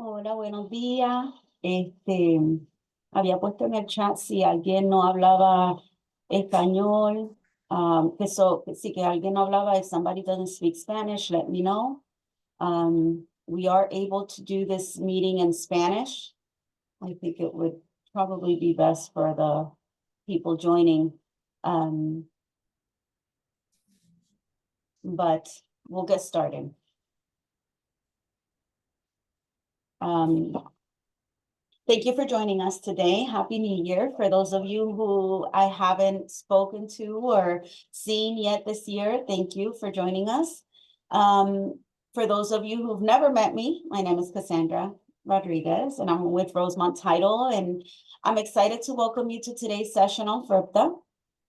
Hola, buenos días. Este, había puesto en el chat si alguien no hablaba español, si que alguien no hablaba, if somebody doesn't speak Spanish, let me know. We are able to do this meeting in Spanish. I think it would probably be best for the people joining. But we'll get started. Thank you for joining us today. Happy New Year. For those of you who I haven't spoken to or seen yet this year, thank you for joining us. For those of you who've never met me, my name is Cassandra Rodriguez, and I'm with Rosemont Title, and I'm excited to welcome you to today's session on FIRPTA,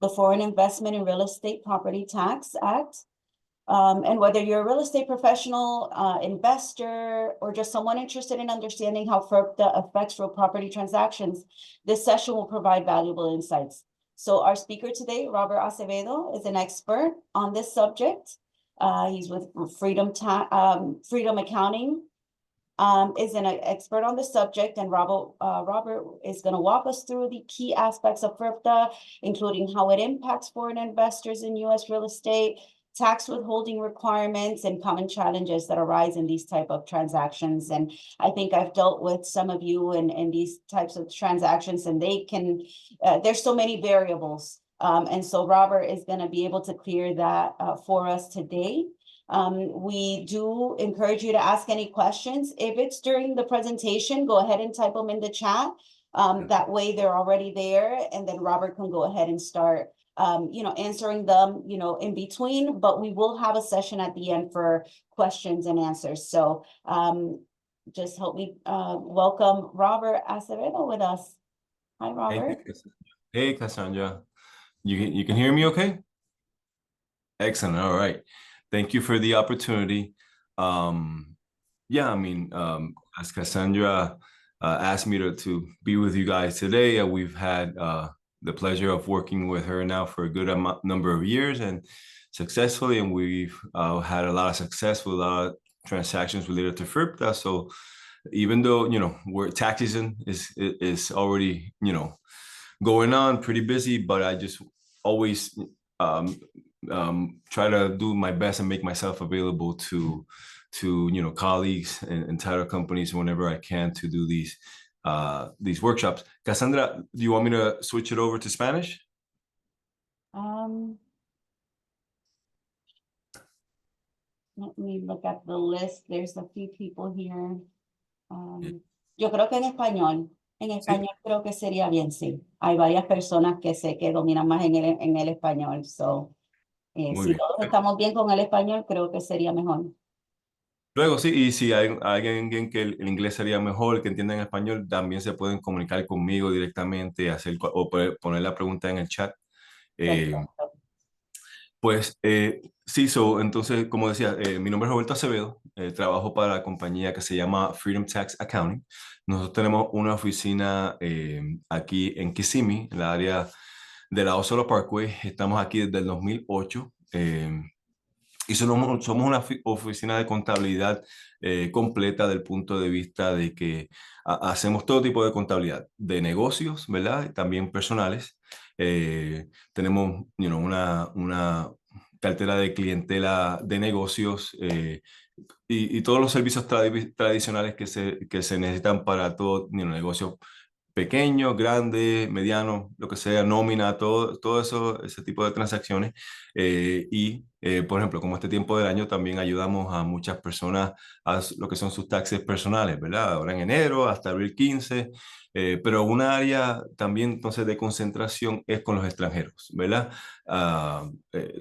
the Foreign Investment in Real Estate Property Tax Act. And whether you're a real estate professional, investor, or just someone interested in understanding how FIRPTA affects real property transactions, this session will provide valuable insights. So our speaker today, Robert Acevedo, is an expert on this subject. He's with Freedom Accounting, is an expert on the subject, and Robert is going to walk us through the key aspects of FIRPTA, including how it impacts foreign investors in U.S. real estate, tax withholding requirements, and common challenges that arise in these type of transactions. And I think I've dealt with some of you in these types of transactions, and they can, there's so many variables. And so Robert is going to be able to clear that for us today. We do encourage you to ask any questions. If it's during the presentation, go ahead and type them in the chat. That way they're already there, and then Robert can go ahead and start answering them, in between, but we will have a session at the end for questions and answers. So just help me welcome Robert Acevedo with us. Hi, Robert. Hey, Cassandra. You can hear me okay? Excellent. All right. Thank you for the opportunity. As Cassandra asked me to be with you guys today, we've had the pleasure of working with her now for a good number of years and successfully, and we've had a lot of success with a lot of transactions related to FIRPTA. So even though we're tax season is already going on, pretty busy, but I just always try to do my best and make myself available to colleagues and title companies whenever I can to do these workshops. Cassandra, do you want me to switch it over to Spanish? Let me look at the list. There's a few people here. Yo creo que en español. En español sí. Creo que sería bien, sí. Hay varias personas que sé que dominan más en el español. So, si bien. Todos estamos bien con el español, creo que sería mejor. Luego sí, y si hay alguien que el inglés sería mejor, que entienda en español, también se pueden comunicar conmigo directamente, o poner la pregunta en el chat. Pues sí, entonces, como decía, mi nombre es Roberto Acevedo, trabajo para la compañía que se llama Freedom Tax Accounting. Nosotros tenemos una oficina aquí en Kissimmee, en la área de la Osceola Parkway. Estamos aquí desde el 2008 y somos una oficina de contabilidad completa del punto de vista de que hacemos todo tipo de contabilidad, de negocios, ¿verdad? También personales. Tenemos una cartera de clientela de negocios y todos los servicios tradicionales que se necesitan para todo negocio pequeño, grande, mediano, lo que sea, nómina, todo eso, ese tipo de transacciones. Por ejemplo, como este tiempo del año, también ayudamos a muchas personas a lo que son sus taxes personales, ¿verdad? Ahora en enero hasta abril 15. Pero una área también entonces de concentración es con los extranjeros, ¿verdad?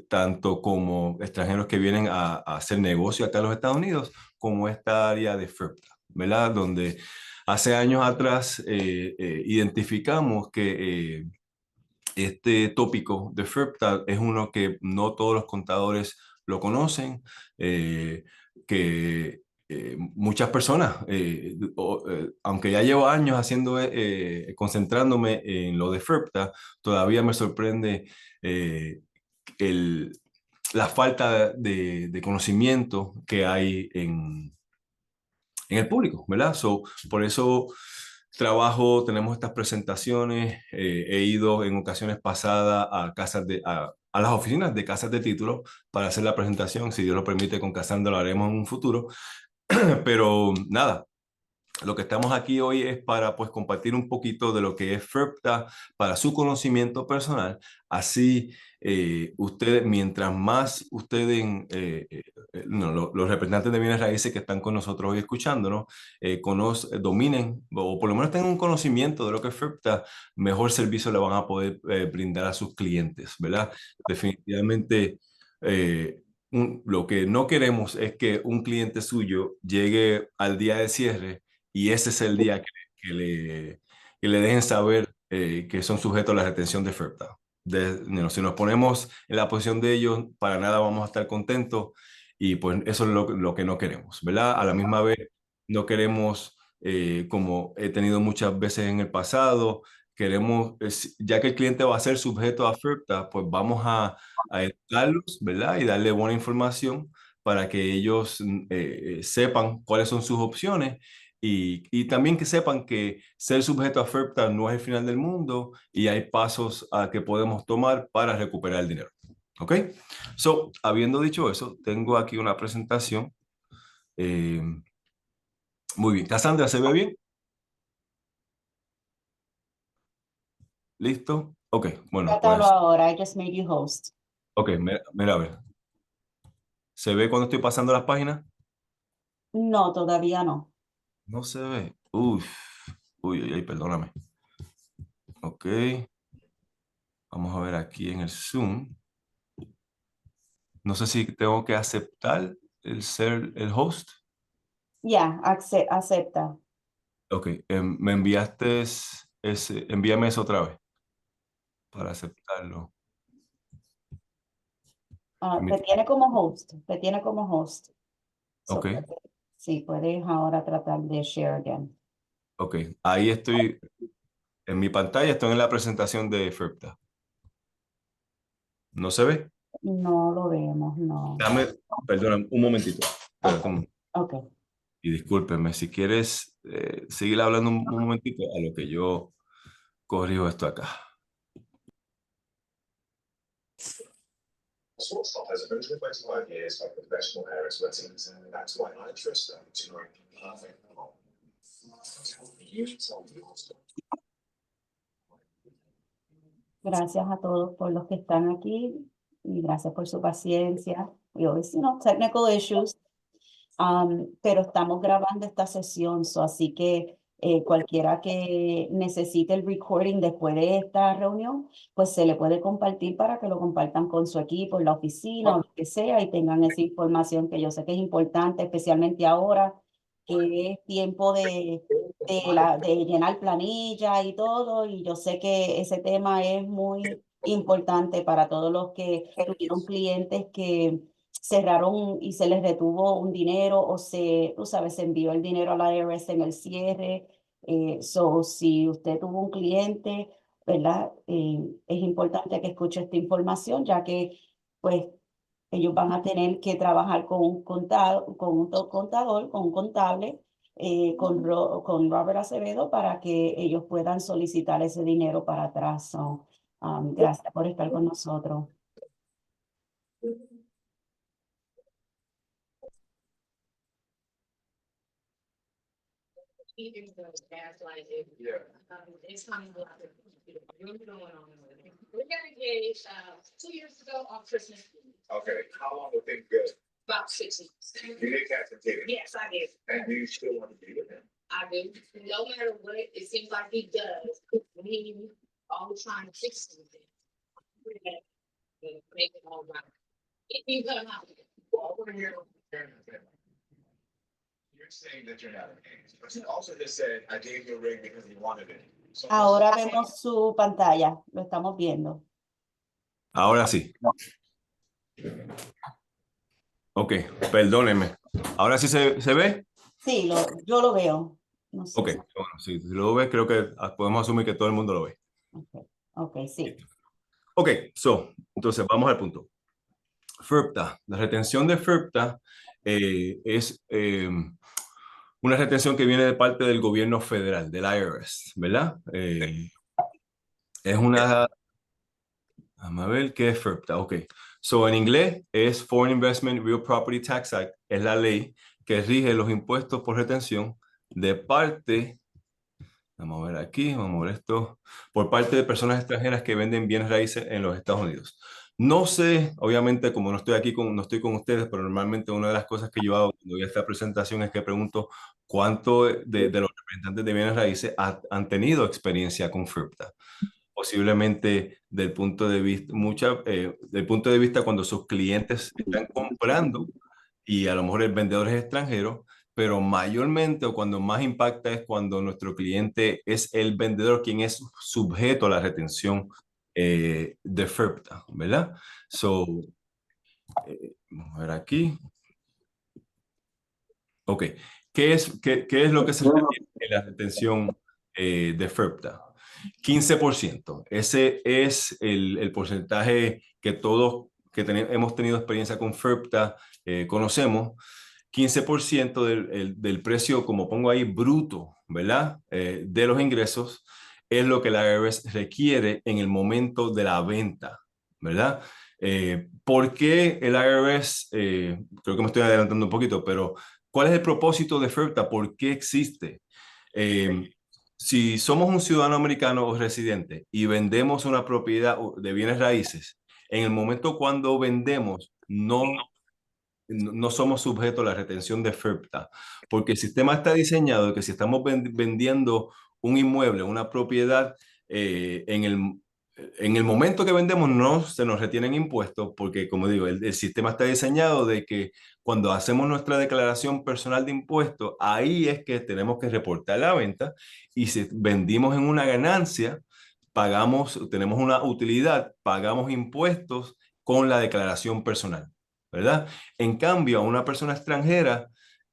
Tanto como extranjeros que vienen a hacer negocio acá en los Estados Unidos, como esta área de FIRPTA, ¿verdad? Donde hace años atrás identificamos que este tópico de FIRPTA es uno que no todos los contadores lo conocen, que muchas personas, aunque ya llevo años concentrándome en lo de FIRPTA, todavía me sorprende la falta de conocimiento que hay en el público, ¿verdad? So, por eso trabajo, tenemos estas presentaciones, he ido en ocasiones pasadas a a las oficinas de casas de títulos para hacer la presentación, si Dios lo permite, con Cassandra lo haremos en un futuro, pero nada, lo que estamos aquí hoy es para pues compartir un poquito de lo que es FERPTA para su conocimiento personal. Así, ustedes, mientras más ustedes, no, los representantes de bienes raíces que están con nosotros hoy escuchándonos, dominen o por lo menos tengan un conocimiento de lo que es FERPTA, mejor servicio le van a poder brindar a sus clientes, ¿verdad? Definitivamente. Lo que no queremos es que un cliente suyo llegue al día de cierre y ese es el día que le dejen saber que son sujetos a la retención de FERPTA. Si nos ponemos en la posición de ellos, para nada vamos a estar contentos y pues eso es lo que no queremos, ¿verdad? A la misma vez, no queremos, como he tenido muchas veces en el pasado, queremos, ya que el cliente va a ser sujeto a FERPTA, pues vamos a educarlos, ¿verdad? Y darle buena información para que ellos sepan cuáles son sus opciones y también que sepan que ser sujeto a FERPTA no es el final del mundo y hay pasos que podemos tomar para recuperar el dinero. ¿Ok? So, habiendo dicho eso, tengo aquí una presentación. Eh, muy bien. Cassandra, ¿se ve bien? ¿Listo? Ok, bueno, Trátalo pues, ahora, I just made you host. ok, mira, a ver. ¿Se ve cuando estoy pasando las páginas? No, todavía no. No se ve. Uf, uy, uy, uy, perdóname. Ok, vamos a ver aquí en el Zoom. No sé si tengo que aceptar el ser el host. Ya, acepta. Ok, me enviaste envíame eso otra vez para aceptarlo. Te tiene como host, te tiene como host. Ok, Sí, puedes ahora tratar de share again. ok. Ahí estoy en mi pantalla, estoy en la presentación de FERPTA. ¿No se ve? No lo vemos, no. Dame, perdona, un momentito. Espérate Ok, ok. y discúlpeme, si quieres seguir hablando un momentito a lo que yo corrijo esto acá. Sourcewell has 125 years of professional air expertise, and that's why I trust them to write the perfect novel. You tell me what's Gracias a todos por los que están aquí y gracias por su paciencia. We always, technical issues. Pero estamos grabando esta sesión, así que cualquiera que necesite el recording después de esta reunión, pues se le puede compartir para que lo compartan con su equipo en la oficina o lo que sea y tengan esa información que yo sé que es importante, especialmente ahora que es tiempo de llenar planilla y todo, y yo sé que ese tema es muy importante para todos los que tuvieron clientes que cerraron y se les retuvo un dinero o tú sabes, se envió el dinero a la IRS en el cierre. Si usted tuvo un cliente, ¿verdad? Es importante que escuche esta información, ya que pues ellos van a tener que trabajar con un contador, con un contable, con Robert Acevedo para que ellos puedan solicitar ese dinero para atrás. Gracias por estar con nosotros. Even those gaslighting. Yeah. It's kind of like really going on with it. We got engaged 2 years ago on Christmas Eve, Okay, how long would things go? about 6 months. You did catch him, didn't you? Yes, I did. And do you still want to be with him? I do. No matter what it seems like he does, he always trying to fix something. Make it all right. If you come out, over here. You're saying that you're not engaged, but you also just said, I gave you a ring because you wanted it. So- Ahora vemos su pantalla, lo estamos viendo. Ahora sí. Ok, perdónenme. ¿Ahora sí se ve? Sí, yo lo veo. No sé. Ok, bueno, si lo ves, creo que podemos asumir que todo el mundo lo ve. Ok, sí. Ok, entonces vamos al punto. FERPTA, la retención de FERPTA es una retención que viene de parte del gobierno federal, del IRS, ¿verdad? Es una, vamos a ver, ¿qué es FIRPTA? Ok. So, en inglés es Foreign Investment Real Property Tax Act, es la ley que rige los impuestos por retención de parte, vamos a ver aquí, vamos a ver esto, por parte de personas extranjeras que venden bienes raíces en los Estados Unidos. No sé, obviamente, como no estoy aquí, no estoy con ustedes, pero normalmente una de las cosas que yo hago cuando voy a esta presentación es que pregunto cuánto de los representantes de bienes raíces han tenido experiencia con FIRPTA. Posiblemente del punto de vista, del punto de vista cuando sus clientes están comprando y a lo mejor el vendedor es extranjero, pero mayormente o cuando más impacta es cuando nuestro cliente es el vendedor quien es sujeto a la retención de FIRPTA, ¿verdad? So, vamos a ver aquí. Ok, ¿qué es lo que se refiere en la retención de FIRPTA? 15%. Ese es el porcentaje que todos que hemos tenido experiencia con FIRPTA conocemos. 15% del precio, como pongo ahí, bruto, ¿verdad? De los ingresos es lo que la IRS requiere en el momento de la venta, ¿verdad? ¿Por qué el IRS? Creo que me estoy adelantando un poquito, pero ¿cuál es el propósito de FIRPTA? ¿Por qué existe? Eh, si somos un ciudadano americano o residente y vendemos una propiedad de bienes raíces, en el momento cuando vendemos, no somos sujetos a la retención de FIRPTA, porque el sistema está diseñado de que si estamos vendiendo un inmueble, una propiedad, en el momento que vendemos no se nos retienen impuestos, porque como digo, el sistema está diseñado de que cuando hacemos nuestra declaración personal de impuestos, ahí es que tenemos que reportar la venta y si vendimos en una ganancia, tenemos una utilidad, pagamos impuestos con la declaración personal, ¿verdad? En cambio, a una persona extranjera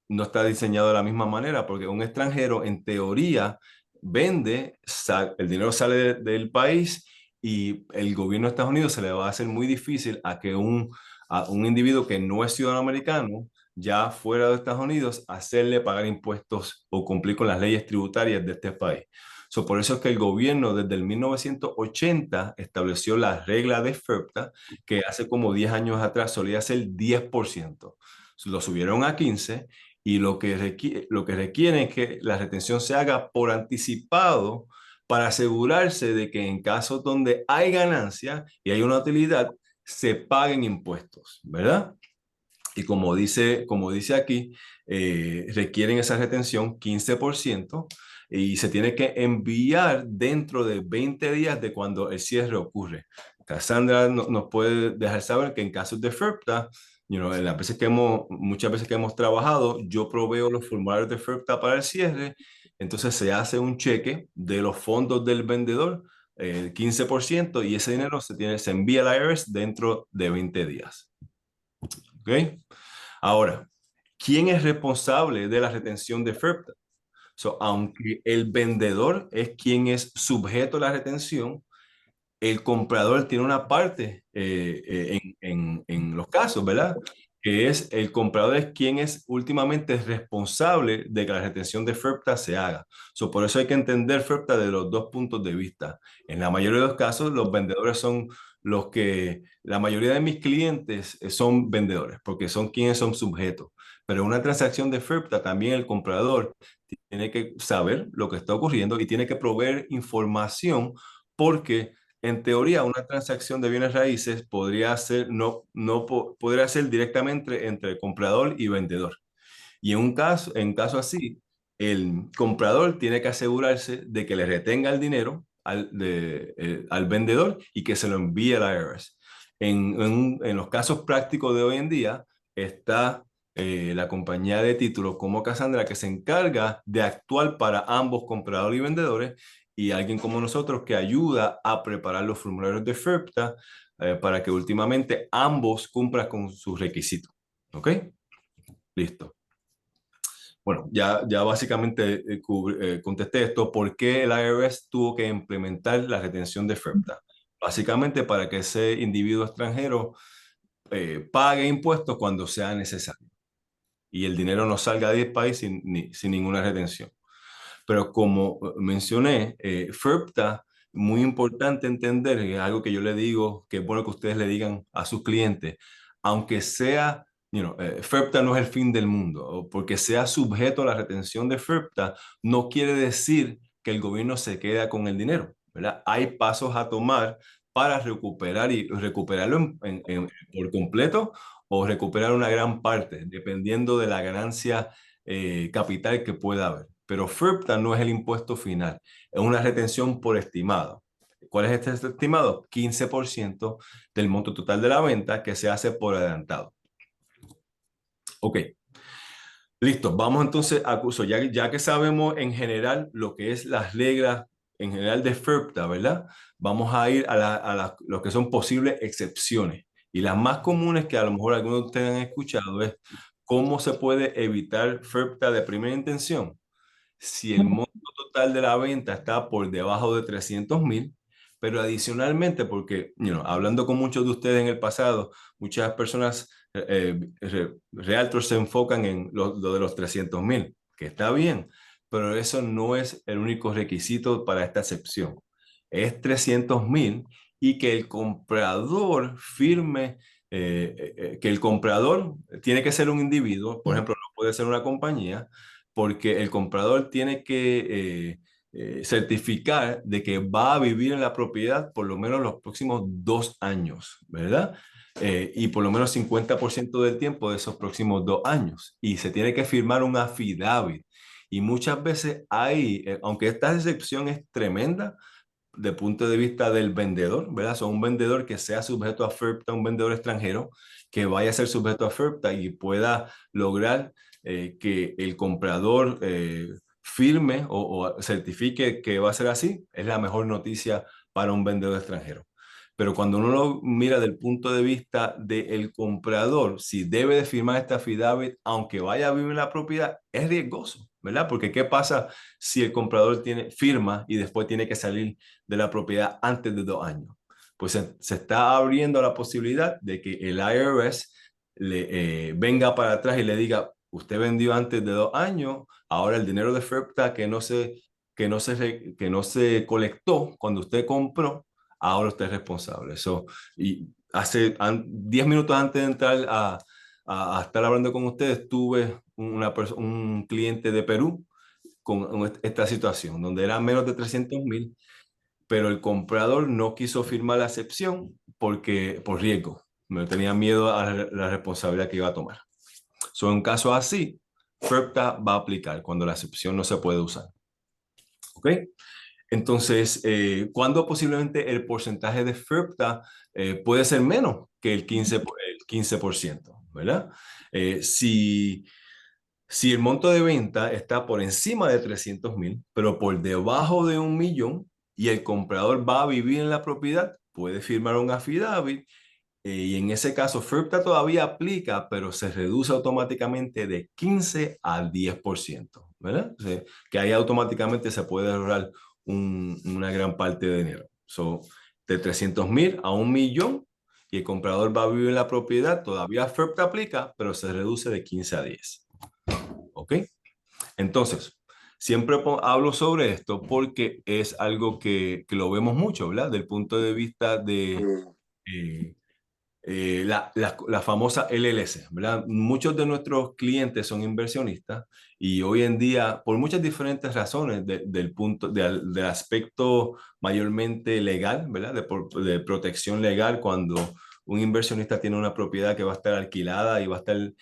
no está diseñado de la misma manera, porque un extranjero, en teoría, vende, el dinero sale del país y el gobierno de Estados Unidos se le va a hacer muy difícil a un individuo que no es ciudadano americano, ya fuera de Estados Unidos, hacerle pagar impuestos o cumplir con las leyes tributarias de este país. Por eso es que el gobierno desde el 1980 estableció la regla de FIRPTA, que hace como 10 años atrás solía ser 10%. Lo subieron a 15% y lo que requiere es que la retención se haga por anticipado para asegurarse de que en casos donde hay ganancia y hay una utilidad, se paguen impuestos, ¿verdad? Y como dice aquí, requieren esa retención 15% y se tiene que enviar dentro de 20 días de cuando el cierre ocurre. Cassandra nos puede dejar saber que en casos de FIRPTA, en las veces muchas veces que hemos trabajado, yo proveo los formularios de FIRPTA para el cierre, entonces se hace un cheque de los fondos del vendedor, 15%, y ese dinero se envía al IRS dentro de 20 días. ¿Ok? Ahora, ¿quién es responsable de la retención de FIRPTA? Aunque el vendedor es quien es sujeto a la retención, el comprador tiene una parte en los casos, ¿verdad? Que es el comprador es quien es últimamente responsable de que la retención de FIRPTA se haga. Por eso hay que entender FIRPTA de los dos puntos de vista. En la mayoría de los casos, los vendedores son la mayoría de mis clientes son vendedores, porque son quienes son sujetos. Pero en una transacción de FIRPTA, también el comprador tiene que saber lo que está ocurriendo y tiene que proveer información porque en teoría, una transacción de bienes raíces podría ser, podría ser directamente entre comprador y vendedor. Y en caso así, el comprador tiene que asegurarse de que le retenga el dinero al vendedor y que se lo envíe a la IRS. En los casos prácticos de hoy en día está la compañía de títulos como Cassandra que se encarga de actuar para ambos compradores y vendedores y alguien como nosotros que ayuda a preparar los formularios de FIRPTA para que últimamente ambos cumplan con sus requisitos. ¿Ok? Listo. Bueno, ya básicamente contesté esto. ¿Por qué el IRS tuvo que implementar la retención de FIRPTA? Básicamente para que ese individuo extranjero pague impuestos cuando sea necesario. y el dinero no salga del país sin ninguna retención. Pero como mencioné, FIRPTA, muy importante entender, y es algo que yo le digo, que es bueno que ustedes le digan a sus clientes, aunque sea, FIRPTA no es el fin del mundo, o porque sea sujeto a la retención de FIRPTA, no quiere decir que el gobierno se queda con el dinero, ¿verdad? Hay pasos a tomar para recuperar y recuperarlo por completo o recuperar una gran parte, dependiendo de la ganancia capital que pueda haber. Pero FIRPTA no es el impuesto final, es una retención por estimado. ¿Cuál es este estimado? 15% del monto total de la venta que se hace por adelantado. Ok, listo. Vamos entonces a curso. Ya que sabemos en general lo que es las reglas en general de FIRPTA, ¿verdad? Vamos a ir a lo que son posibles excepciones. Y las más comunes que a lo mejor algunos de ustedes han escuchado es cómo se puede evitar FIRPTA de primera intención. Si el monto total de la venta está por debajo de 300,000, pero adicionalmente, porque hablando con muchos de ustedes en el pasado, muchas personas, realtors se enfocan en lo de los 300,000, que está bien, pero eso no es el único requisito para esta excepción. Es 300,000 y que el comprador firme, que el comprador tiene que ser un individuo, por ejemplo, no puede ser una compañía, porque el comprador tiene que certificar de que va a vivir en la propiedad por lo menos los próximos 2 años, ¿verdad? Y por lo menos 50% del tiempo de esos próximos 2 años. Y se tiene que firmar un affidavit. Y muchas veces hay, aunque esta excepción es tremenda, de punto de vista del vendedor, ¿verdad? Son un vendedor que sea sujeto a FIRPTA, un vendedor extranjero que vaya a ser sujeto a FIRPTA y pueda lograr que el comprador firme o certifique que va a ser así, es la mejor noticia para un vendedor extranjero. Pero cuando uno lo mira del punto de vista del comprador, si debe de firmar esta affidavit, aunque vaya a vivir en la propiedad, es riesgoso, ¿verdad? Porque ¿qué pasa si el comprador firma y después tiene que salir de la propiedad antes de 2 años? Pues se está abriendo la posibilidad de que el IRS venga para atrás y le diga, usted vendió antes de 2 años, ahora el dinero de FIRPTA que no se colectó cuando usted compró, ahora usted es responsable. Y hace 10 minutos antes de entrar a estar hablando con ustedes, tuve un cliente de Perú con esta situación, donde era menos de 300,000, pero el comprador no quiso firmar la excepción por riesgo. Me tenía miedo a la responsabilidad que iba a tomar. En un caso así, FIRPTA va a aplicar cuando la excepción no se puede usar. ¿Ok? Entonces, ¿cuándo posiblemente el porcentaje de FIRPTA puede ser menos que el 15%, ¿verdad? Si el monto de venta está por encima de 300,000, pero por debajo de 1,000,000 y el comprador va a vivir en la propiedad, puede firmar un affidavit y en ese caso FIRPTA todavía aplica, pero se reduce automáticamente de 15 a 10%, ¿verdad? O sea, que ahí automáticamente se puede ahorrar una gran parte de dinero. De 300,000 a 1,000,000 y el comprador va a vivir en la propiedad, todavía FIRPTA aplica, pero se reduce de 15 a 10. ¿Ok? Entonces, siempre hablo sobre esto porque es algo que lo vemos mucho, ¿verdad? Del punto de vista de la famosa LLC, ¿verdad? Muchos de nuestros clientes son inversionistas y hoy en día, por muchas diferentes razones, del aspecto mayormente legal, ¿verdad? De protección legal, cuando un inversionista tiene una propiedad que va a estar alquilada y va a estar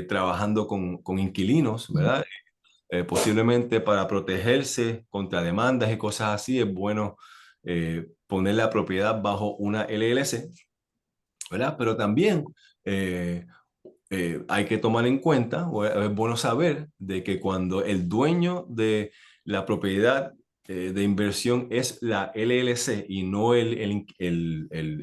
trabajando con inquilinos, ¿verdad? Posiblemente para protegerse contra demandas y cosas así, es bueno poner la propiedad bajo una LLC, ¿verdad? Pero también hay que tomar en cuenta, o es bueno saber, de que cuando el dueño de la propiedad de inversión es la LLC y no el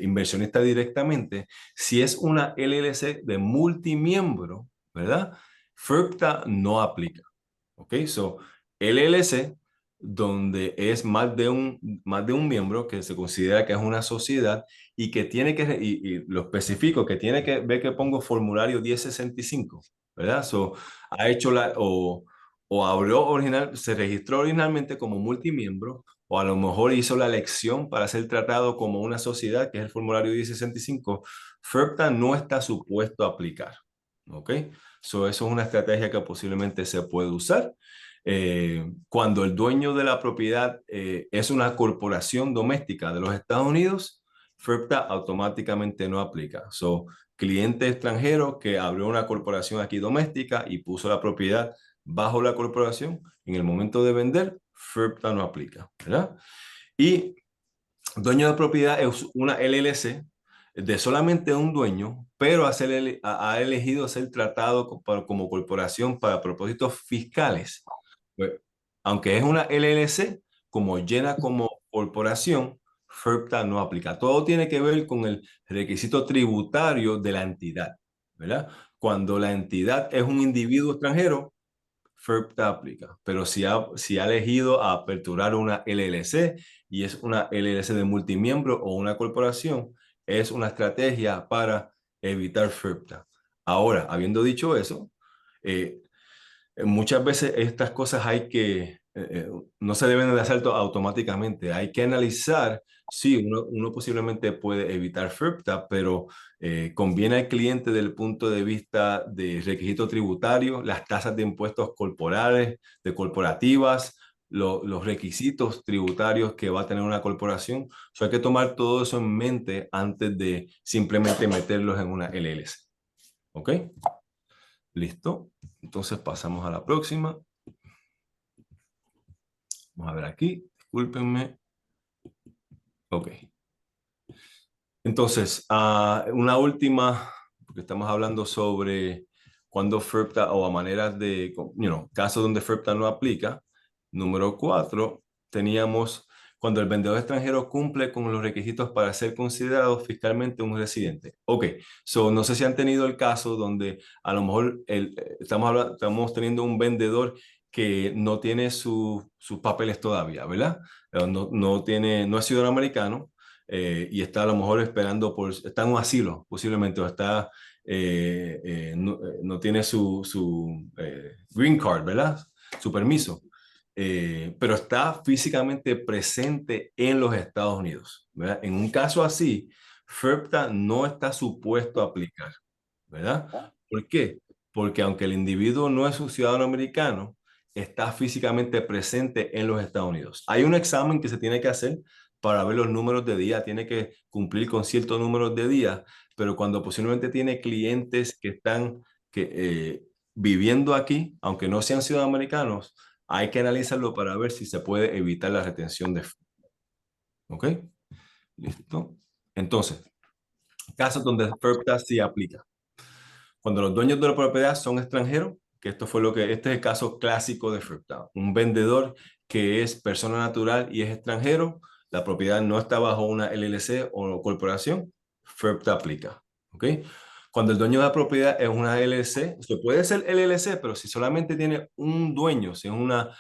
inversionista directamente, si es una LLC de multimiembro, ¿verdad? FIRPTA no aplica. ¿Ok? LLC, donde es más de un miembro que se considera que es una sociedad y que tiene que, y lo especifico, que tiene que ver que pongo formulario 1065, ¿verdad? So, ha hecho o se registró originalmente como multimiembro, o a lo mejor hizo la elección para ser tratado como una sociedad, que es el formulario 1065. FIRPTA no está supuesto a aplicar, ¿ok? So, eso es una estrategia que posiblemente se puede usar. Cuando el dueño de la propiedad es una corporación doméstica de los Estados Unidos, FIRPTA automáticamente no aplica. So, cliente extranjero que abrió una corporación aquí doméstica y puso la propiedad bajo la corporación, en el momento de vender, FIRPTA no aplica, ¿verdad? Y dueño de propiedad es una LLC de solamente un dueño, pero ha elegido ser tratado como corporación para propósitos fiscales. Pues, aunque es una LLC, como llena como corporación, FIRPTA no aplica. Todo tiene que ver con el requisito tributario de la entidad, ¿verdad? Cuando la entidad es un individuo extranjero, FIRPTA aplica. Pero si ha elegido aperturar una LLC y es una LLC de multimiembro o una corporación, es una estrategia para evitar FIRPTA. Ahora, habiendo dicho eso, eh, muchas veces estas cosas no se deben de hacer automáticamente. Hay que analizar si uno posiblemente puede evitar FIRPTA, pero conviene al cliente desde el punto de vista de requisito tributario, las tasas de impuestos corporales, de corporativas, los requisitos tributarios que va a tener una corporación. Hay que tomar todo eso en mente antes de simplemente meterlos en una LLC. ¿Ok? Listo. Entonces pasamos a la próxima. Vamos a ver aquí. Discúlpenme. Ok. Entonces, una última, porque estamos hablando sobre cuando FIRPTA o a maneras de, casos donde FIRPTA no aplica. Número 4, teníamos cuando el vendedor extranjero cumple con los requisitos para ser considerado fiscalmente un residente. Ok, no sé si han tenido el caso donde a lo mejor estamos teniendo un vendedor que no tiene sus papeles todavía, ¿verdad? No es ciudadano americano y está a lo mejor está en un asilo posiblemente, o no tiene su green card, ¿verdad? Su permiso. Pero está físicamente presente en los Estados Unidos, ¿verdad? En un caso así, FIRPTA no está supuesto a aplicar, ¿verdad? ¿Por qué? Porque aunque el individuo no es un ciudadano americano, está físicamente presente en los Estados Unidos. Hay un examen que se tiene que hacer para ver los números de día, tiene que cumplir con ciertos números de día, pero cuando posiblemente tiene clientes que están viviendo aquí, aunque no sean ciudadanos americanos, hay que analizarlo para ver si se puede evitar la retención de FIRPTA. ¿Ok? Listo. Entonces, casos donde FIRPTA sí aplica. Cuando los dueños de la propiedad son extranjeros, que este es el caso clásico de FIRPTA. Un vendedor que es persona natural y es extranjero, la propiedad no está bajo una LLC o corporación, FIRPTA aplica. ¿Ok? Cuando el dueño de la propiedad es una LLC, puede ser LLC, pero si solamente tiene un dueño, si es una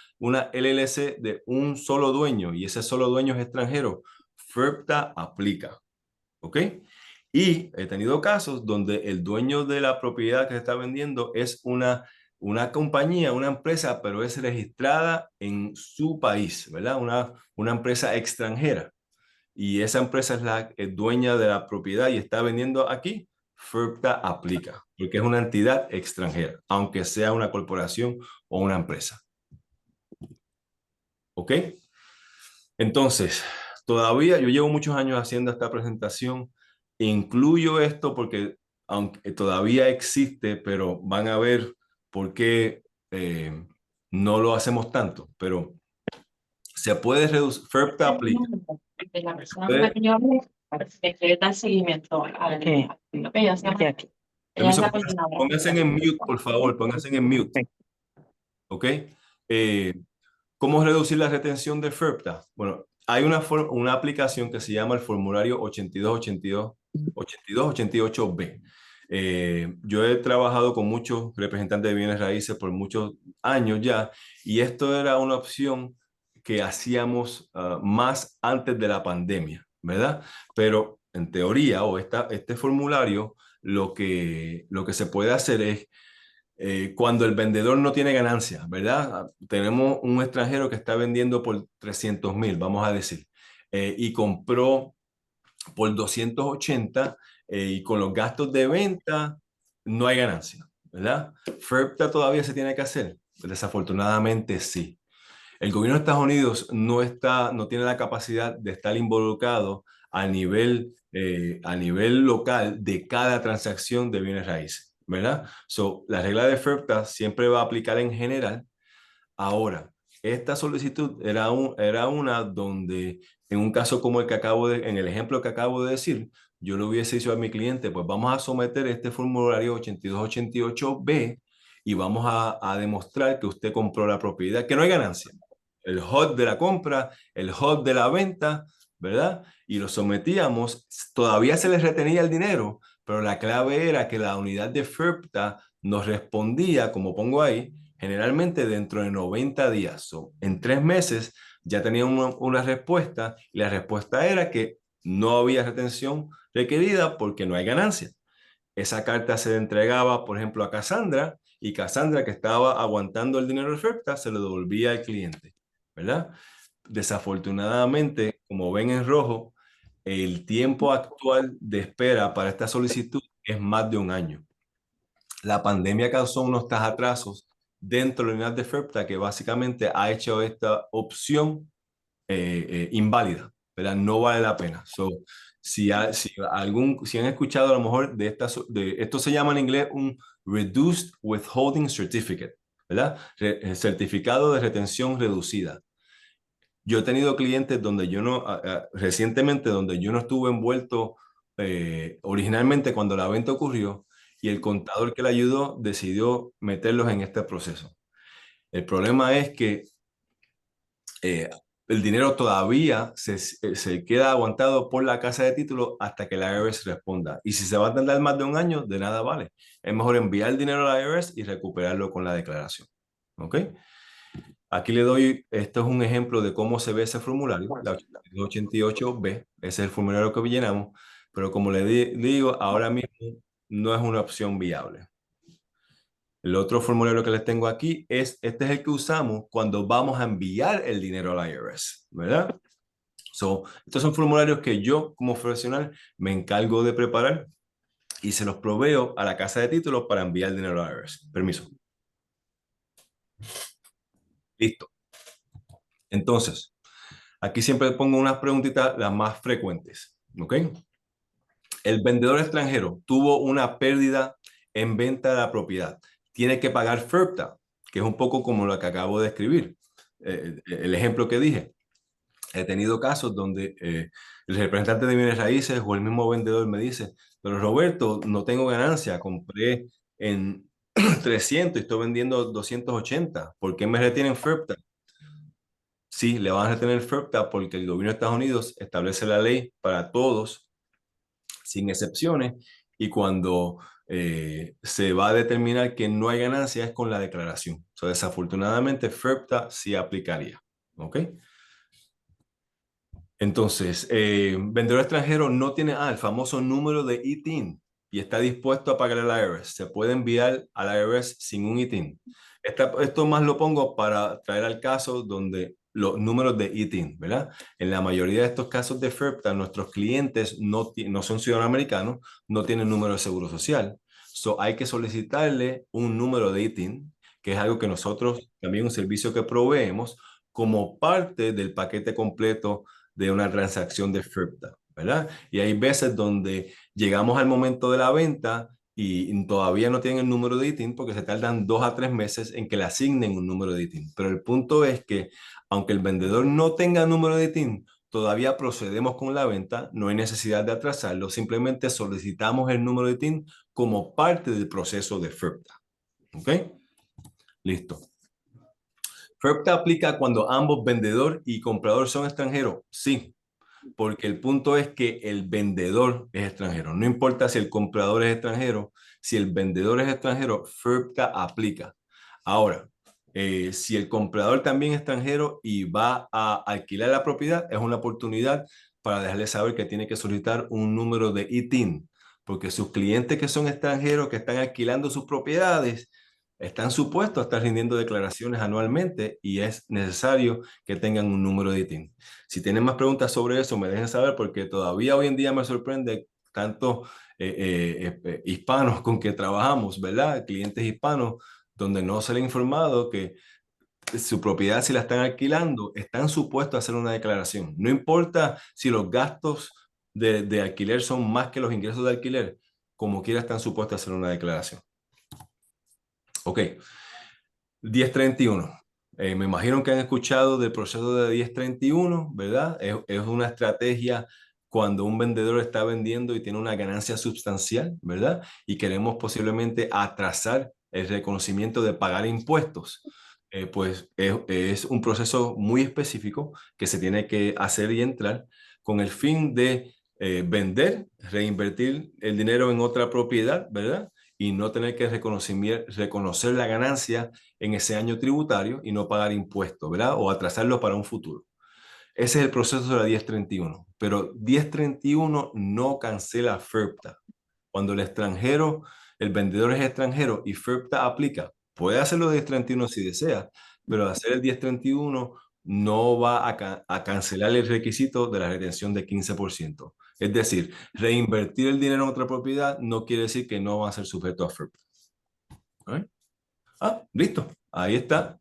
LLC de un solo dueño y ese solo dueño es extranjero, FIRPTA aplica. ¿Ok? Y he tenido casos donde el dueño de la propiedad que se está vendiendo es una compañía, una empresa, pero es registrada en su país, ¿verdad? Una empresa extranjera. Y esa empresa es la dueña de la propiedad y está vendiendo aquí, FIRPTA aplica, porque es una entidad extranjera, aunque sea una corporación o una empresa. ¿Ok? Entonces, todavía yo llevo muchos años haciendo esta presentación. Incluyo esto porque aunque todavía existe, pero van a ver por qué no lo hacemos tanto. Pero se puede reducir, FIRPTA aplica. De la persona con la que yo hablé, que da seguimiento a lo que ella hace aquí. Ella es Permiso, la coordinadora. pónganse en mute, por favor, pónganse en mute. ¿Ok? ¿Cómo reducir la retención de FIRPTA? Bueno, hay una aplicación que se llama el formulario 8288B. Yo he trabajado con muchos representantes de bienes raíces por muchos años ya, y esto era una opción que hacíamos más antes de la pandemia, ¿verdad? Pero en teoría, este formulario, lo que se puede hacer es Cuando el vendedor no tiene ganancia, ¿verdad? Tenemos un extranjero que está vendiendo por 300,000, vamos a decir, y compró por 280 y con los gastos de venta no hay ganancia, ¿verdad? FERPTA todavía se tiene que hacer. Desafortunadamente sí. El gobierno de Estados Unidos no tiene la capacidad de estar involucrado a nivel local de cada transacción de bienes raíces, ¿verdad? La regla de FERPTA siempre va a aplicar en general. Ahora, esta solicitud era una donde, en un caso como en el ejemplo que acabo de decir, yo le hubiese dicho a mi cliente, pues vamos a someter este formulario 8288B y vamos a demostrar que usted compró la propiedad, que no hay ganancia. El HUD de la compra, el HUD de la venta, ¿verdad? Y lo sometíamos, todavía se les retenía el dinero, pero la clave era que la unidad de FERPTA nos respondía, como pongo ahí, generalmente dentro de 90 días. En 3 meses ya tenía una respuesta y la respuesta era que no había retención requerida porque no hay ganancia. Esa carta se le entregaba, por ejemplo, a Cassandra y Cassandra, que estaba aguantando el dinero de oferta, se lo devolvía al cliente, ¿verdad? Desafortunadamente, como ven en rojo, el tiempo actual de espera para esta solicitud es más de un año. La pandemia causó unos atrasos dentro de la unidad de FERPTA que básicamente ha hecho esta opción inválida, ¿verdad? No vale la pena. Si han escuchado a lo mejor esto se llama en inglés un Reduced Withholding Certificate, ¿verdad? Certificado de retención reducida. Yo he tenido clientes donde recientemente donde yo no estuve envuelto originalmente cuando la venta ocurrió y el contador que le ayudó decidió meterlos en este proceso. El problema es que eh, el dinero todavía se queda aguantado por la casa de título hasta que la IRS responda. Y si se va a tardar más de un año, de nada vale. Es mejor enviar el dinero a la IRS y recuperarlo con la declaración. ¿Ok? Aquí le doy, esto es un ejemplo de cómo se ve ese formulario, la 88B, ese es el formulario que llenamos, pero como le digo, ahora mismo no es una opción viable. El otro formulario que les tengo aquí este es el que usamos cuando vamos a enviar el dinero a la IRS, ¿verdad? Estos son formularios que yo como profesional me encargo de preparar y se los proveo a la casa de títulos para enviar el dinero a la IRS. Permiso. Listo. Entonces, aquí siempre pongo unas preguntitas las más frecuentes, ¿ok? El vendedor extranjero tuvo una pérdida en venta de la propiedad. Tiene que pagar FERPTA, que es un poco como lo que acabo de escribir. El ejemplo que dije. He tenido casos donde el representante de bienes raíces o el mismo vendedor me dice, pero Roberto, no tengo ganancia, compré en 300 y estoy vendiendo 280. ¿Por qué me retienen FERPTA? Sí, le van a retener FERPTA porque el gobierno de Estados Unidos establece la ley para todos, sin excepciones, y cuando se va a determinar que no hay ganancia es con la declaración. Desafortunadamente, FERPTA sí aplicaría. ¿Ok? Entonces, vendedor extranjero no tiene el famoso número de ITIN y está dispuesto a pagar al IRS. Se puede enviar al IRS sin un ITIN. Esto más lo pongo para traer al caso donde los números de ITIN, ¿verdad? En la mayoría de estos casos de FERPTA, nuestros clientes no son ciudadanos americanos, no tienen número de seguro social. Hay que solicitarle un número de ITIN, que es algo que nosotros, también un servicio que proveemos, como parte del paquete completo de una transacción de FERPTA, ¿verdad? Y hay veces donde llegamos al momento de la venta y todavía no tienen el número de ITIN porque se tardan 2 a 3 meses en que le asignen un número de ITIN. Pero el punto es que aunque el vendedor no tenga número de ITIN, todavía procedemos con la venta, no hay necesidad de atrasarlo, simplemente solicitamos el número de ITIN como parte del proceso de FERPTA. ¿Ok? Listo. ¿FERPTA aplica cuando ambos vendedor y comprador son extranjeros? Sí, porque el punto es que el vendedor es extranjero. No importa si el comprador es extranjero, si el vendedor es extranjero, FERPTA aplica. Ahora, si el comprador también es extranjero y va a alquilar la propiedad, es una oportunidad para dejarle saber que tiene que solicitar un número de ITIN, porque sus clientes que son extranjeros, que están alquilando sus propiedades, están supuestos a estar rindiendo declaraciones anualmente y es necesario que tengan un número de ITIN. Si tienen más preguntas sobre eso, me dejen saber porque todavía hoy en día me sorprende tantos hispanos con que trabajamos, ¿verdad? Clientes hispanos, donde no se les ha informado que su propiedad, si la están alquilando, están supuestos a hacer una declaración. No importa si los gastos de alquiler son más que los ingresos de alquiler, como quiera están supuestos a hacer una declaración. Ok, 1031. Me imagino que han escuchado del proceso de 1031, ¿verdad? Es una estrategia cuando un vendedor está vendiendo y tiene una ganancia sustancial, ¿verdad? Y queremos posiblemente atrasar el reconocimiento de pagar impuestos. Pues es un proceso muy específico que se tiene que hacer y entrar con el fin de vender, reinvertir el dinero en otra propiedad, ¿verdad? Y no tener que reconocer la ganancia en ese año tributario y no pagar impuestos, ¿verdad? O atrasarlo para un futuro. Ese es el proceso de la 1031. Pero 1031 no cancela FIRPTA. Cuando el vendedor es extranjero y FIRPTA aplica, puede hacerlo de 1031 si desea, pero hacer el 1031 no va a cancelar el requisito de la retención de 15%. Es decir, reinvertir el dinero en otra propiedad no quiere decir que no va a ser sujeto a FIRPTA. ¿Ok? Listo. Ahí está.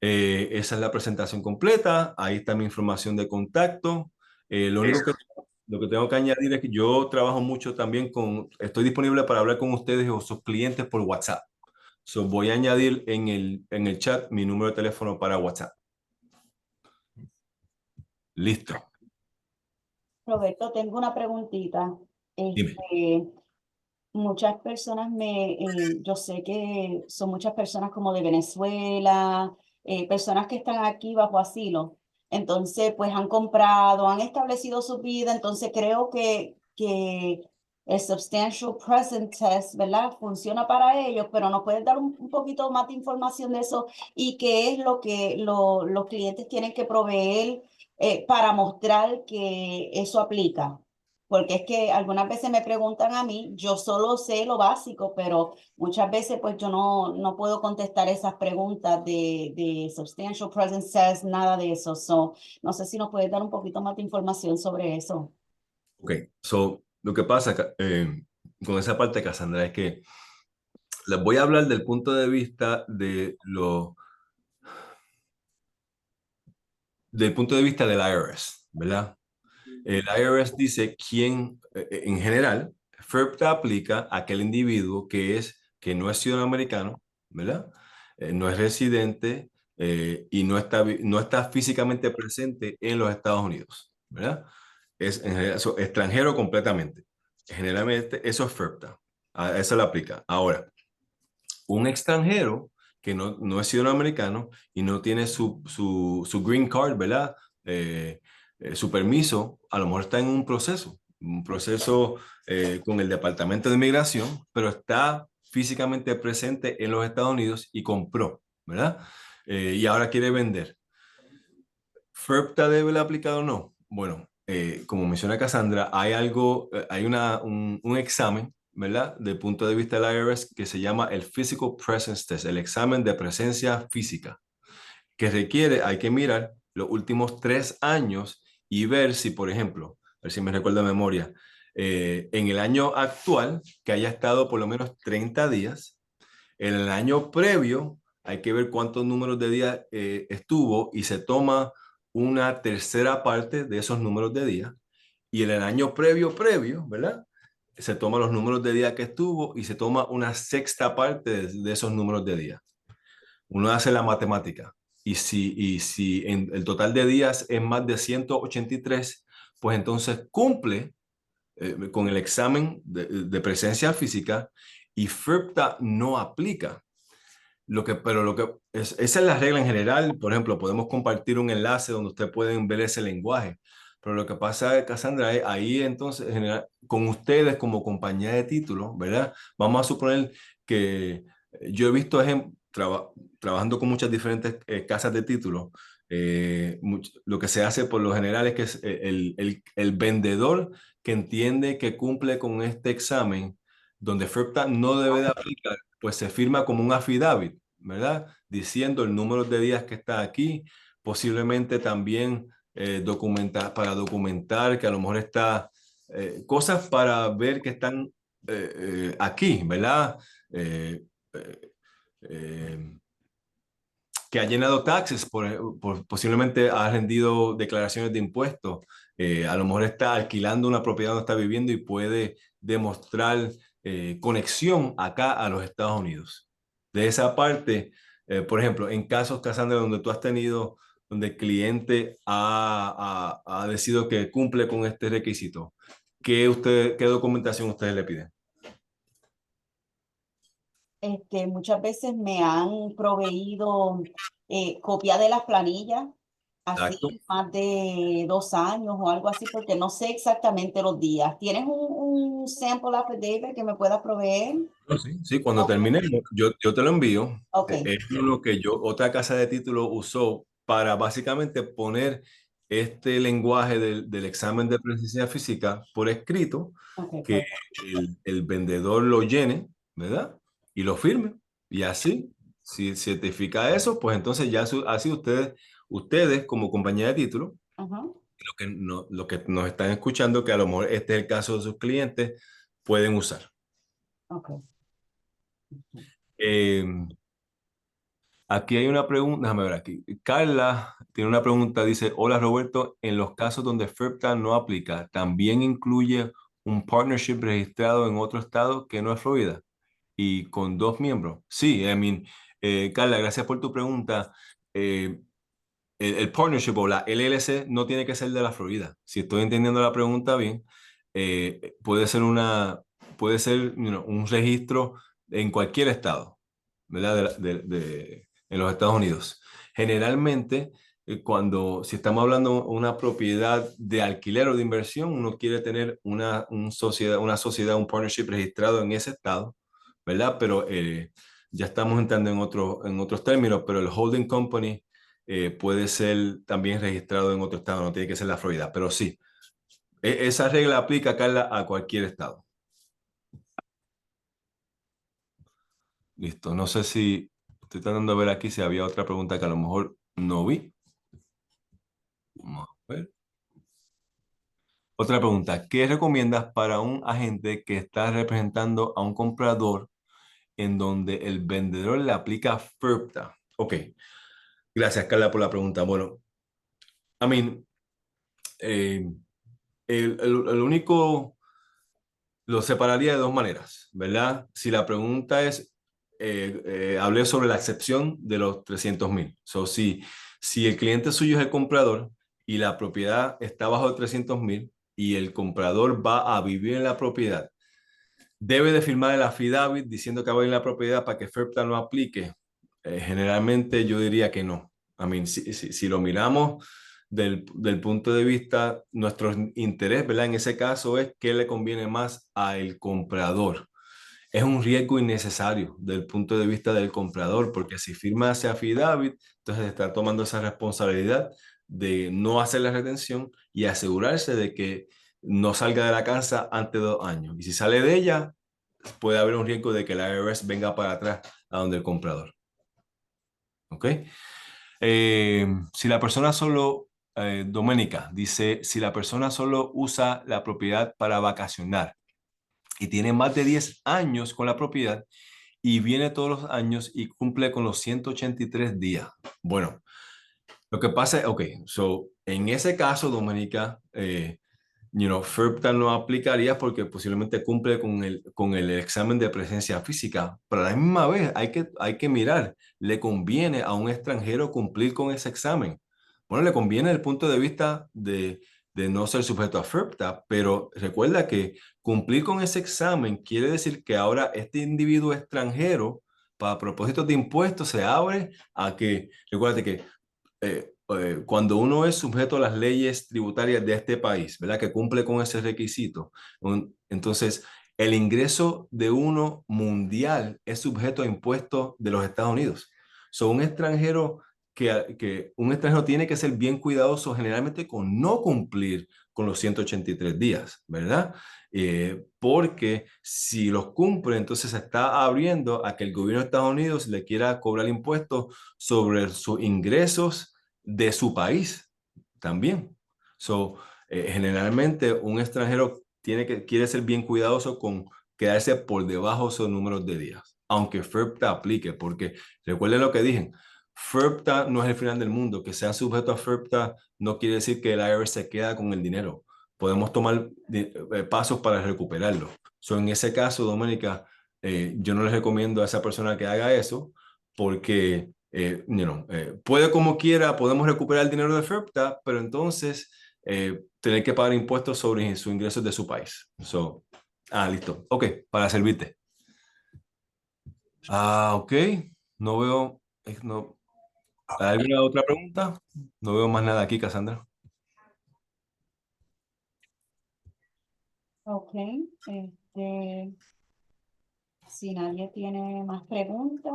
Esa es la presentación completa. Ahí está mi información de contacto. Lo que tengo que añadir es que yo trabajo mucho también estoy disponible para hablar con ustedes o sus clientes por WhatsApp. So, voy a añadir en el chat mi número de teléfono para WhatsApp. Listo. Roberto, tengo una preguntita. Dime. Muchas personas yo sé que son muchas personas como de Venezuela, personas que están aquí bajo asilo. Entonces, pues han comprado, han establecido su vida. Entonces, creo que el Substantial Present Test, ¿verdad? Funciona para ellos, pero ¿nos puedes dar un poquito más de información de eso? ¿Y qué es lo que los clientes tienen que proveer para mostrar que eso aplica? Porque es que algunas veces me preguntan a mí, yo solo sé lo básico, pero muchas veces pues yo no puedo contestar esas preguntas de Substantial Present Test, nada de eso. So, no sé si nos puedes dar un poquito más de información sobre eso. Ok. So, lo que pasa con esa parte, Cassandra, es que les voy a hablar del punto de vista del punto de vista del IRS, ¿verdad? El IRS dice en general, FIRPTA aplica a aquel individuo que no es ciudadano americano, ¿verdad? No es residente y no está físicamente presente en los Estados Unidos, ¿verdad? Es en general, extranjero completamente. Generalmente eso es FIRPTA. A eso le aplica. Ahora, un extranjero que no es ciudadano americano y no tiene su green card, ¿verdad? Su permiso, a lo mejor está en un proceso con el Departamento de Inmigración, pero está físicamente presente en los Estados Unidos y compró, ¿verdad? Y ahora quiere vender. ¿FIRPTA debe ser aplicado o no? Bueno, como menciona Cassandra, hay un examen, ¿verdad? Del punto de vista del IRS que se llama el Physical Presence Test, el examen de presencia física, que hay que mirar los últimos 3 años y ver si, por ejemplo, a ver si me recuerdo de memoria, en el año actual, que haya estado por lo menos 30 días, en el año previo hay que ver cuántos números de días estuvo y se toma una tercera parte de esos números de días. Y en el año previo, ¿verdad? Se toma los números de días que estuvo y se toma una sexta parte de esos números de días. Uno hace la matemática. Y si en el total de días es más de 183, pues entonces cumple con el examen de presencia física y FIRPTA no aplica. Esa es la regla en general. Por ejemplo, podemos compartir un enlace donde ustedes pueden ver ese lenguaje. Pero lo que pasa, Cassandra, es ahí entonces, con ustedes como compañía de títulos, ¿verdad? Vamos a suponer que yo he visto trabajando con muchas diferentes casas de títulos. Lo que se hace por lo general es que el vendedor que entiende que cumple con este examen, donde FIRPTA no debe de aplicar, pues se firma como un affidavit, ¿verdad? Diciendo el número de días que está aquí, posiblemente también para documentar que a lo mejor está, cosas para ver que están aquí, ¿verdad? Eh, eh, eh, que ha llenado taxes, posiblemente ha rendido declaraciones de impuestos, a lo mejor está alquilando una propiedad donde está viviendo y puede demostrar conexión acá a los Estados Unidos. De esa parte, por ejemplo, en casos, Cassandra, donde tú has tenido, donde el cliente ha decidido que cumple con este requisito, ¿qué documentación ustedes le piden? Muchas veces me han proveído copia de las planillas, Exacto. así más de 2 años o algo así, porque no sé exactamente los días. ¿Tienes un sample affidavit que me puedas proveer? No, sí, sí, cuando Ok, terminemos, yo te lo envío. ok, Es uno que otra casa de título usó para básicamente poner este lenguaje del examen de presencia física por escrito, ok, que el vendedor lo llene, ¿verdad? Y lo firme. Y así, si certifica eso, pues entonces ya así ustedes como compañía de título, ajá, lo que nos están escuchando, que a lo mejor este es el caso de sus clientes, pueden usar. ok. Eh, Aquí hay una pregunta, déjame ver aquí. Carla tiene una pregunta, dice, hola Roberto, en los casos donde FIRPTA no aplica, ¿también incluye un partnership registrado en otro estado que no es Florida y con 2 miembros? Sí, Carla, gracias por tu pregunta. Eh, el partnership o la LLC no tiene que ser de la Florida. Si estoy entendiendo la pregunta bien, puede ser un registro en cualquier estado, ¿verdad? En los Estados Unidos. Generalmente, si estamos hablando de una propiedad de alquiler o de inversión, uno quiere tener una sociedad, un partnership registrado en ese estado, ¿verdad? Pero ya estamos entrando en otros términos, pero el holding company puede ser también registrado en otro estado, no tiene que ser la Florida, pero sí, esa regla aplica, Carla, a cualquier estado. Listo, no sé si estoy tratando de ver aquí si había otra pregunta que a lo mejor no vi. Vamos a ver. Otra pregunta, ¿qué recomiendas para un agente que está representando a un comprador en donde el vendedor le aplica FIRPTA? Ok, gracias Carla por la pregunta. Bueno, I mean, eh, el único lo separaría de dos maneras, ¿verdad? Si la pregunta es, hablé sobre la excepción de los 300,000. Si el cliente suyo es el comprador y la propiedad está bajo de 300,000 y el comprador va a vivir en la propiedad, debe de firmar el affidavit diciendo que va a vivir en la propiedad para que FIRPTA no aplique. Generalmente yo diría que no. Si lo miramos del punto de vista, nuestro interés, ¿verdad? En ese caso es qué le conviene más al comprador. Es un riesgo innecesario del punto de vista del comprador, porque si firma ese affidavit, entonces está tomando esa responsabilidad de no hacer la retención y asegurarse de que no salga de la casa antes de 2 años. Y si sale de ella, puede haber un riesgo de que la IRS venga para atrás a donde el comprador. ¿Ok? Si la persona solo, Doménica, dice, si la persona solo usa la propiedad para vacacionar y tiene más de 10 años con la propiedad y viene todos los años y cumple con los 183 días. Bueno, lo que pasa es, ok, en ese caso, Doménica, FIRPTA no aplicaría porque posiblemente cumple con el examen de presencia física, pero a la misma vez hay que mirar, ¿le conviene a un extranjero cumplir con ese examen? Bueno, le conviene desde el punto de vista de no ser sujeto a FIRPTA, pero recuerda que cumplir con ese examen quiere decir que ahora este individuo extranjero, para propósitos de impuestos, se abre a que, recuérdate que cuando uno es sujeto a las leyes tributarias de este país, ¿verdad? Que cumple con ese requisito. Entonces, el ingreso de uno mundial es sujeto a impuestos de los Estados Unidos. Un extranjero un extranjero tiene que ser bien cuidadoso generalmente con no cumplir con los 183 días, ¿verdad? Porque si los cumple, entonces se está abriendo a que el gobierno de Estados Unidos le quiera cobrar impuestos sobre sus ingresos de su país también. So, generalmente un extranjero quiere ser bien cuidadoso con quedarse por debajo de esos números de días, aunque FERPTA aplique, porque recuerden lo que dije, FERPTA no es el final del mundo, que sean sujetos a FERPTA no quiere decir que el IRS se queda con el dinero. Podemos tomar pasos para recuperarlo. So, en ese caso, Doménica, yo no les recomiendo a esa persona que haga eso, porque puede como quiera, podemos recuperar el dinero de FERPTA, pero entonces tener que pagar impuestos sobre sus ingresos de su país. So, listo. Ok, para servirte. Ok, no veo, no, ¿hay alguna otra pregunta? No veo más nada aquí, Cassandra. Ok, si nadie tiene más preguntas,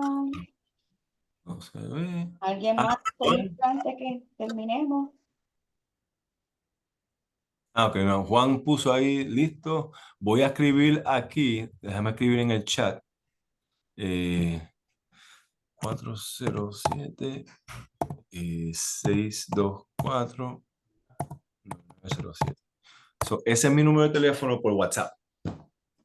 No se ve. ¿alguien más antes que terminemos? Ok, no, Juan puso ahí, listo. Voy a escribir aquí, déjame escribir en el chat. 407 624 907. So, ese es mi número de teléfono por WhatsApp,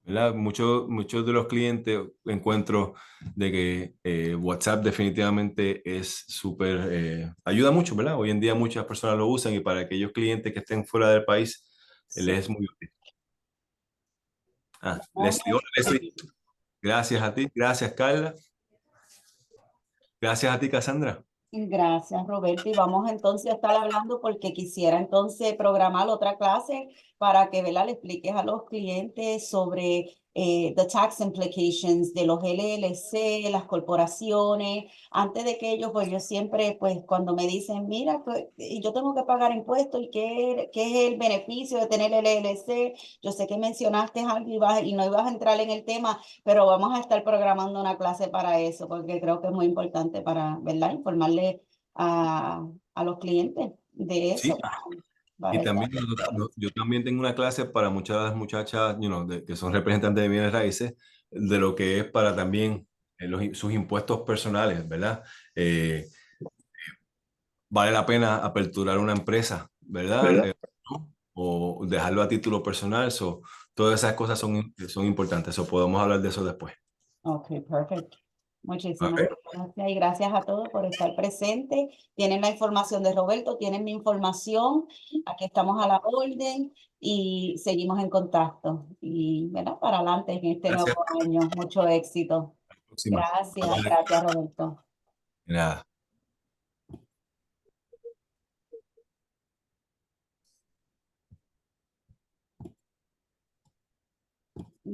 ¿verdad? Muchos de los clientes encuentro de que WhatsApp definitivamente es súper, ayuda mucho, ¿verdad? Hoy en día muchas personas lo usan y para aquellos clientes que estén fuera del país, les es muy útil. Leslie, hola, Leslie. Gracias a ti, gracias Carla. Gracias a ti, Cassandra. Gracias, Roberto. Y vamos entonces a estar hablando porque quisiera entonces programar otra clase para que, ¿verdad?, le expliques a los clientes sobre the tax implications de los LLC, las corporaciones. Antes de que ellos, pues yo siempre, pues cuando me dicen, mira, y yo tengo que pagar impuestos y qué es el beneficio de tener el LLC. Yo sé que mencionaste algo y no ibas a entrar en el tema, pero vamos a estar programando una clase para eso, porque creo que es muy importante para, ¿verdad?, informarle a los clientes de Sí, eso. y también yo también tengo una clase para muchas de las muchachas que son representantes de bienes raíces, de lo que es para también sus impuestos personales, ¿verdad? Vale la pena aperturar una empresa, ¿verdad? ¿No? O dejarlo a título personal. Todas esas cosas son importantes. Podemos hablar de eso después. Ok, perfecto. Muchísimas ¿Ok? gracias y gracias a todos por estar presentes. Tienen la información de Roberto, tienen mi información. Aquí estamos a la orden y seguimos en contacto. Y, ¿verdad?, para adelante en este Gracias. nuevo año. Mucho éxito. Próxima. Gracias, gracias, Roberto. De nada.